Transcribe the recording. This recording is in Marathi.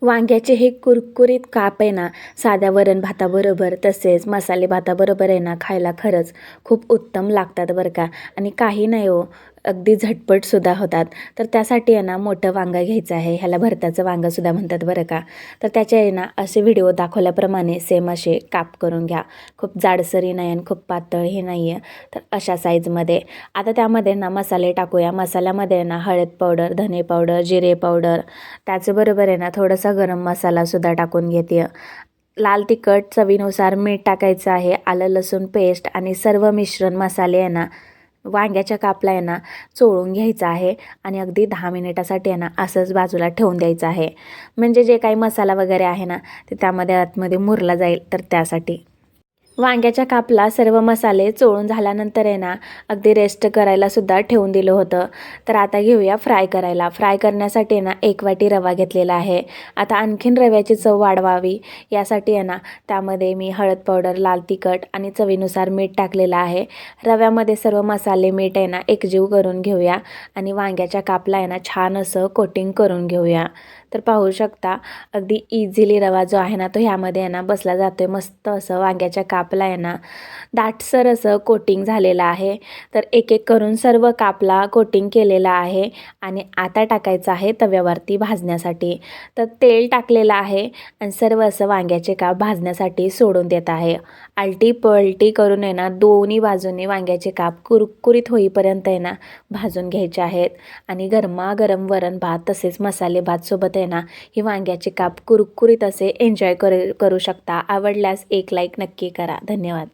वांग्याचे हे कुरकुरीत काप आहे ना, साध्या वरण भाताबरोबर तसेच मसाले भाताबरोबर आहे ना, खायला खरंच खूप उत्तम लागतात बरं का. आणि काही नाही हो, अगदी झटपटसुद्धा होतात. तर त्यासाठी आहे ना, मोठं वांगं घ्यायचं आहे. ह्याला भरताचं वांगंसुद्धा म्हणतात बरं का. तर त्याचे आहे ना, असे व्हिडिओ दाखवल्याप्रमाणे सेम असे काप करून घ्या. खूप जाडसरही नाही आणि खूप पातळही नाही आहे. तर अशा साईजमध्ये. आता त्यामध्ये ना मसाले टाकूया. मसाल्यामध्ये आहे ना, हळद पावडर, धने पावडर, जिरे पावडर, त्याचबरोबर आहे ना थोडासा गरम मसालासुद्धा टाकून घेते. लाल तिखट, चवीनुसार मीठ टाकायचं आहे, आलं लसूण पेस्ट आणि सर्व मिश्रण मसाले आहे ना वांग्याच्या कापला आहे ना चोळून घ्यायचं आहे आणि अगदी 10 मिनिटासाठी आहे ना असंच बाजूला ठेवून द्यायचं आहे. म्हणजे जे काही मसाला वगैरे आहे ना ते त्यामध्ये आतमध्ये मुरला जाईल, तर त्यासाठी. वांग्याच्या कापला सर्व मसाले चोळून झाल्यानंतर आहे ना अगदी रेस्ट करायला सुद्धा ठेवून दिलं होतं. तर आता घेऊया फ्राय करायला. फ्राय करण्यासाठी आहे ना 1 वाटी रवा घेतलेला आहे. आता आणखीन रव्याची चव वाढवावी यासाठी आहे ना त्यामध्ये मी हळद पावडर, लाल तिखट आणि चवीनुसार मीठ टाकलेलं आहे. रव्यामध्ये सर्व मसाले, मीठ आहे ना एकजीव करून घेऊया आणि वांग्याच्या कापला आहे ना छान असं कोटिंग करून घेऊया. तर पाहू शकता अगदी इझिली रवा जो आहे ना तो ह्यामध्ये आहे ना बसला जातो आहे. मस्त असं वांग्याच्या कापला आहे ना दाटसर असं कोटिंग झालेलं आहे. तर एक एक करून सर्व कापला कोटिंग केलेला आहे आणि आता टाकायचं आहे तव्यावरती भाजण्यासाठी. तर तेल टाकलेलं आहे आणि सर्व असं वांग्याचे काप भाजण्यासाठी सोडून देत आहे. आलटी पलटी करून आहे ना दोन्ही बाजूने वांग्याचे काप कुरकुरीत होईपर्यंत आहे ना भाजून घ्यायचे आहेत. आणि गरमागरम वरण भात तसेच मसाले भात सोबत आहे ना ही वांग्याचे काप कुरकुरीत असे एन्जॉय करू शकता. आवडल्यास एक लाईक नक्की करा. धन्यवाद.